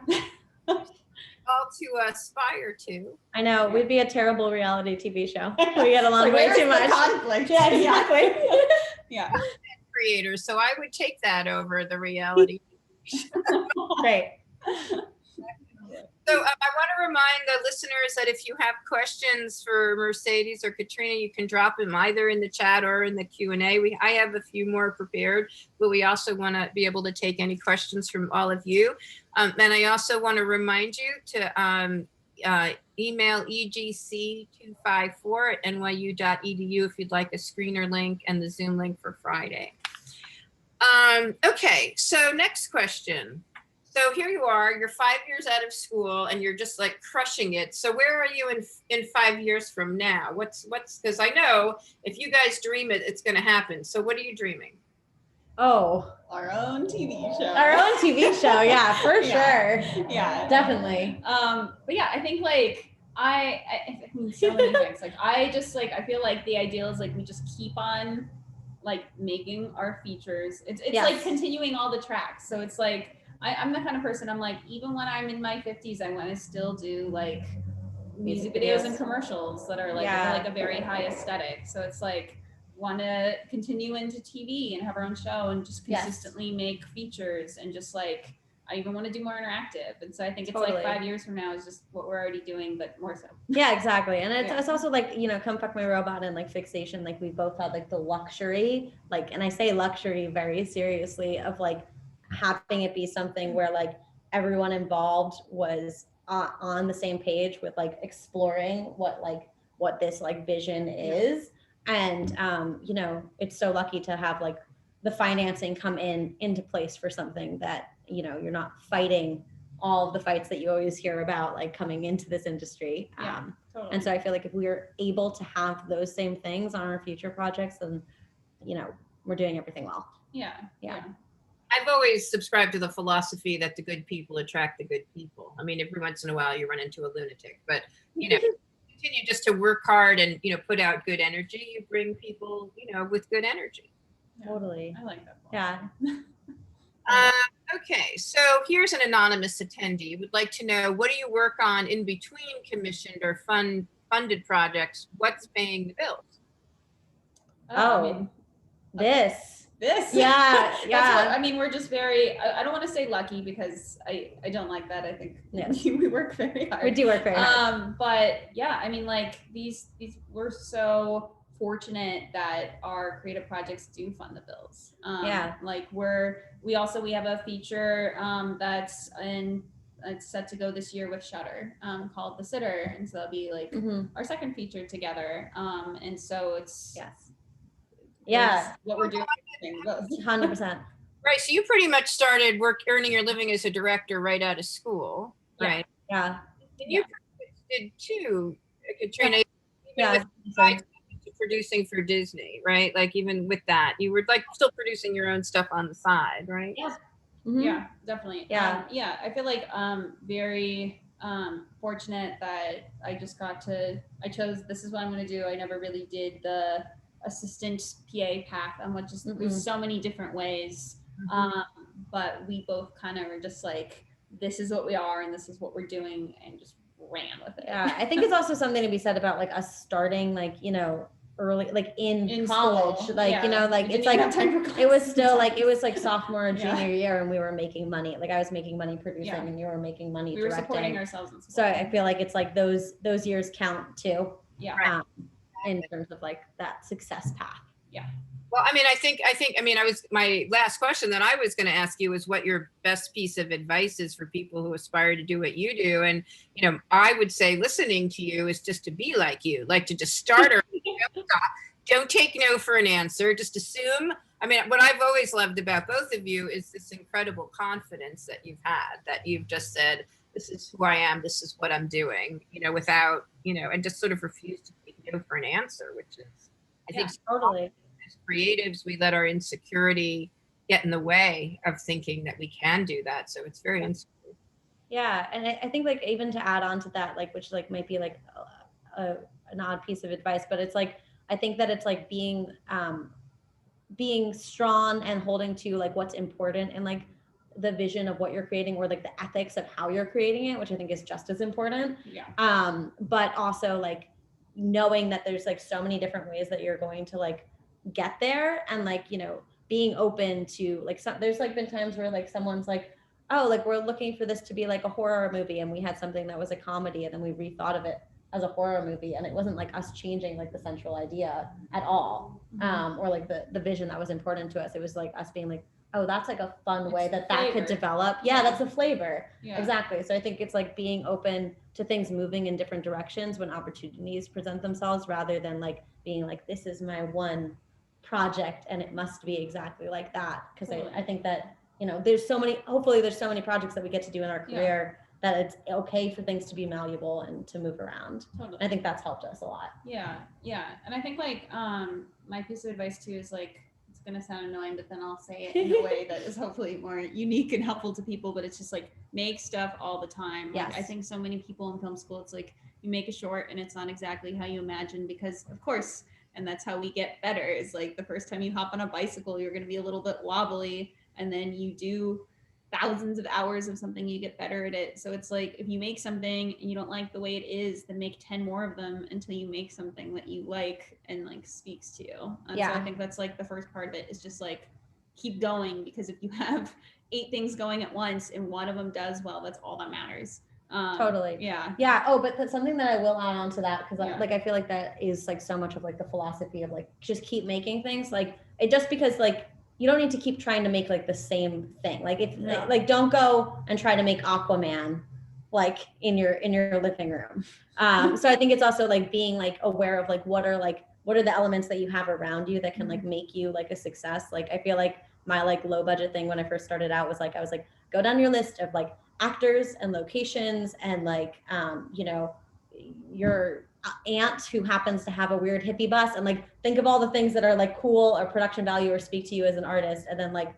All to aspire to. I know. We'd be a terrible reality TV show. We get along Like, way where's too the much. conflict? Yeah, exactly. Yeah. Creators, so I would take that over the reality. Great. So I want to remind the listeners that if you have questions for Mercedes or Katrina, you can drop them either in the chat or in the Q&A. I have a few more prepared, but we also want to be able to take any questions from all of you. And I also want to remind you to email egc254@nyu.edu if you'd like a screener link and the Zoom link for Friday. Okay, so next question. So here you are, you're 5 years out of school and you're just like crushing it. So where are you in 5 years from now? What's because I know if you guys dream it, it's going to happen. So what are you dreaming? Oh, our own TV show. our own TV show. Yeah, for Yeah. sure. Yeah. Definitely. But yeah, I think like I mean so many things. Like I feel like the ideal is like we just keep on like making our features. It's Yes. like continuing all the tracks. So it's like I'm the kind of person, I'm like, even when I'm in my 50s, I want to still do like music videos and commercials that are like, like a very high aesthetic. So it's like want to continue into TV and have our own show and just consistently make features and just like I even want to do more interactive. And so I think it's like 5 years from now is just what we're already doing, but more so. Yeah, exactly. And it's also like, you know, Come Fuck My Robot and like Fixation, like we both had like the luxury, like, and I say luxury very seriously, of like having it be something where like everyone involved was on the same page with like exploring what this like vision is. And you know, it's so lucky to have like the financing come into place for something that, you know, you're not fighting all of the fights that you always hear about like coming into this industry. Totally. And so I feel like if we're able to have those same things on our future projects, then, you know, we're doing everything well. Yeah. I've always subscribed to the philosophy that the good people attract the good people. I mean, every once in a while you run into a lunatic, but you know, continue just to work hard and, you know, put out good energy. You bring people, you know, with good energy. Totally. I like that. Yeah. Okay, so here's an anonymous attendee. Would like to know, what do you work on in between commissioned or funded projects? What's paying the bills? This. Yeah. Yeah. That's what, I mean, we're just very, I don't want to say lucky because I don't like that. I think we work very hard. We do work very hard. But yeah, I mean, like these we're so fortunate that our creative projects do fund the bills. Like we have a feature that's it's set to go this year with Shudder called The Sitter, and so that'll be like our second feature together. And so it's what we're doing. 100%. Right, so you pretty much started earning your living as a director right out of school, right? Yeah. And you did too, Katrina. Yeah. Producing for Disney, right? Like even with that, you were like still producing your own stuff on the side, right? Yeah. Yeah, definitely. Yeah. I feel like very fortunate that I chose this is what I'm going to do. I never really did the assistant PA path. There's so many different ways. But we both kind of were just like, this is what we are and this is what we're doing, and just ran with it. Yeah, I think it's also something to be said about like us starting like, you know, early, like in college, school. like, you know, like it's like, it was still like, it was like sophomore and junior year, and we were making money. Like I was making money producing and you were making money we were directing. supporting ourselves in school. So I feel like it's like those years count too. Yeah. In terms of like that success path. Yeah. Well, I mean, my last question that I was going to ask you was what your best piece of advice is for people who aspire to do what you do. And, you know, I would say listening to you is just to be like you, like to just start or don't take no for an answer, just assume. I mean, what I've always loved about both of you is this incredible confidence that you've had, that you've just said, this is who I am, this is what I'm doing, you know, without, you know, and just sort of refuse to take no for an answer, which is, I think, totally. As creatives, we let our insecurity get in the way of thinking that we can do that. So it's very inspiring. Yeah, and I think like even to add on to that, like which like might be like an odd piece of advice, but it's like I think that it's like being strong and holding to like what's important and like the vision of what you're creating, or like the ethics of how you're creating it, which I think is just as important. Yeah. But also like knowing that there's like so many different ways that you're going to like get there, and like, you know, being open to like there's like been times where like someone's like, oh, like we're looking for this to be like a horror movie, and we had something that was a comedy, and then we rethought of it as a horror movie, and it wasn't like us changing like the central idea at all, or like the vision that was important to us. It was like us being like, oh, that's like a fun way that could develop. Yeah, that's a flavor. Yeah. Exactly. So I think it's like being open to things moving in different directions when opportunities present themselves, rather than like being like, this is my one project and it must be exactly like that. Because I think that, you know, hopefully there's so many projects that we get to do in our career that it's okay for things to be malleable and to move around. Totally. I think that's helped us a lot. Yeah. And I think like my piece of advice too is like, it's it's gonna sound annoying, but then I'll say it in a way that is hopefully more unique and helpful to people. But it's just like make stuff all the time. Like, Yes. I think so many people in film school, it's like you make a short and it's not exactly how you imagine, because of course, and that's how we get better. Is like the first time you hop on a bicycle, you're gonna be a little bit wobbly, and then you do thousands of hours of something, you get better at it. So it's like if you make something and you don't like the way it is, then make 10 more of them until you make something that you like and like speaks to you. And so I think that's like the first part of it, is just like keep going, because if you have 8 things going at once and one of them does well, that's all that matters. Totally. Yeah. Yeah. Oh, but that's something that I will add on to that, because Yeah. like I feel like that is like so much of like the philosophy of like just keep making things. Like it just because like you don't need to keep trying to make like the same thing. Like if No. like don't go and try to make Aquaman like in your living room. So I think it's also like being like aware of like what are the elements that you have around you that can like make you like a success. Like I feel like my like low budget thing when I first started out was like I was like go down your list of like actors and locations and like you know, your aunt who happens to have a weird hippie bus, and like think of all the things that are like cool or production value or speak to you as an artist, and then like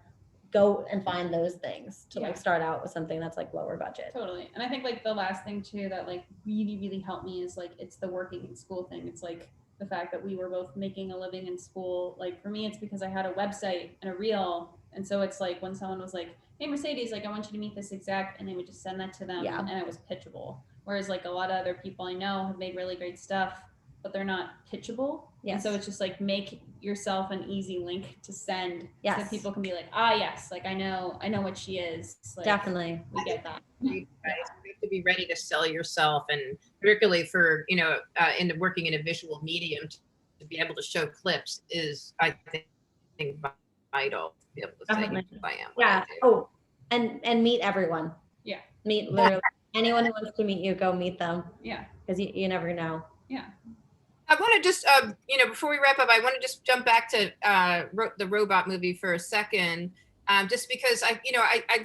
go and find those things to like start out with something that's like lower budget. Totally. And I think like the last thing too that like really helped me is like it's the working in school thing. It's like the fact that we were both making a living in school. Like for me, it's because I had a website and a reel, and so it's like when someone was like, hey Mercedes, like I want you to meet this exec, and they would just send that to them, and it was pitchable. Whereas like a lot of other people I know have made really great stuff, but they're not pitchable. Yes. And so it's just like make yourself an easy link to send, Yes. so people can be like, ah, yes, like I know what she is. Like, Definitely. we get that. You have to be ready to sell yourself, and particularly for in working in a visual medium, to be able to show clips is, I think, vital to be able to Definitely. say who I am. Yeah. Oh, and meet everyone. Yeah. Meet literally anyone who wants to meet you. Go meet them. Yeah. Because you never know. Yeah. I want to just, before we wrap up, I want to just jump back to the robot movie for a second, just because I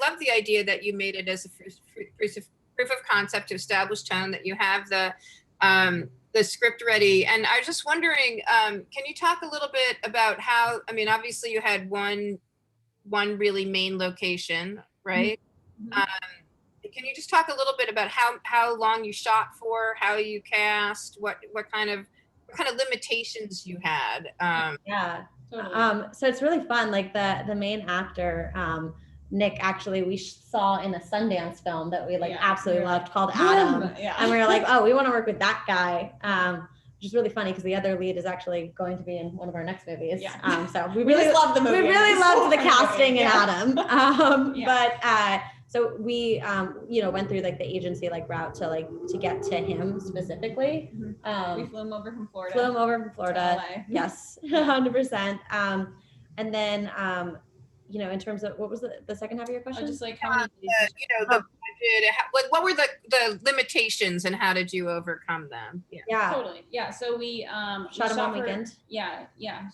love the idea that you made it as a proof of concept to establish tone, that you have the script ready. And I was just wondering, can you talk a little bit about how, I mean, obviously you had one really main location, right? Mm-hmm. Can you just talk a little bit about how long you shot for, how you cast, what kind of limitations you had? Yeah. Totally. So it's really fun. Like the main actor, Nick, actually we saw in a Sundance film that we absolutely loved called Adam. Yeah. And we were like, oh, we want to work with that guy. Which is really funny because the other lead is actually going to be in one of our next movies. Yeah. So we really love the movie. We really loved the casting in Adam. Yeah. But so we went through like the agency route to get to him specifically. We flew him over from Florida. Flew him over from Florida. LA. Yes, 100%. And then in terms of what was the second half of your question? Just like how many days? The budget. What were the limitations, and how did you overcome them? Yeah. Totally. Yeah. So we shot a long weekend. Yeah.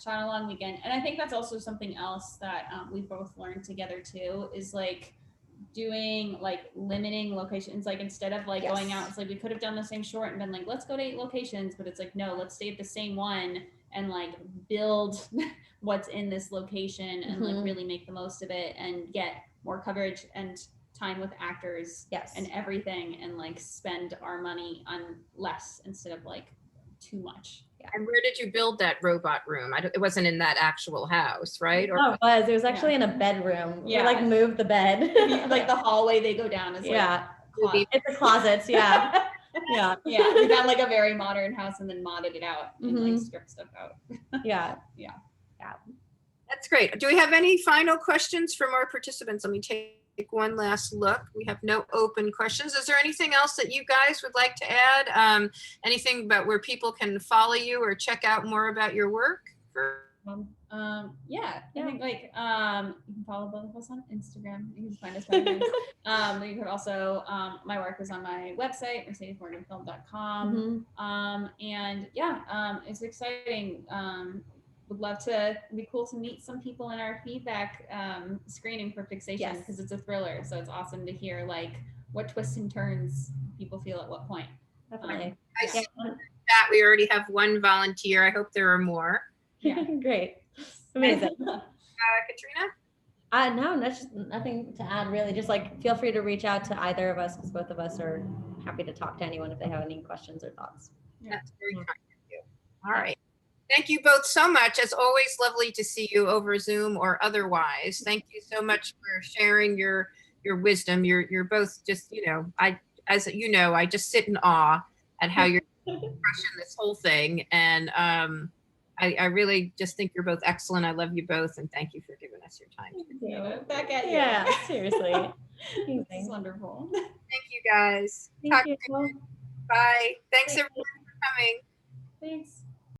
Shot a long weekend. And I think that's also something else that we both learned together too, is like doing limiting locations. Like instead of going out, it's like we could have done the same short and been like, let's go to 8 locations, but it's like, no, let's stay at the same one and build what's in this location and really make the most of it and get more coverage and time with actors and everything, and spend our money on less instead of too much. Yeah. And where did you build that robot room? It wasn't in that actual house, right? Or No, it was actually in a bedroom. Yeah. We moved the bed. The hallway they go down is it's a closet. Yeah. Yeah. Yeah. We found a very modern house and then modded it out and stripped stuff out. Yeah. Yeah. That's great. Do we have any final questions from our participants? Let me take one last look. We have no open questions. Is there anything else that you guys would like to add? Anything about where people can follow you or check out more about your work? I think you can follow both of us on Instagram. You can find us on you can also my work is on my website, mercedesmorganfilm.com. It's exciting. Would love to, it'd be cool to meet some people in our feedback screening for Fixation, because it's a thriller, so it's awesome to hear what twists and turns people feel at what point. Definitely. I see that we already have one volunteer. I hope there are more. Yeah. Great. Amazing. Katrina? No, nothing to add really. Just like feel free to reach out to either of us because both of us are happy to talk to anyone if they have any questions or thoughts. That's very kind of you. All right. Thank you both so much. It's always lovely to see you over Zoom or otherwise. Thank you so much for sharing your wisdom. You're both just, as you know, I just sit in awe at how you're crushing this whole thing. And I really just think you're both excellent. I love you both, and thank you for giving us your time. Back at you. Yeah, seriously. This is wonderful. Thank you guys. Thank Talk you. to you. Bye. Thanks everyone for coming. Thanks.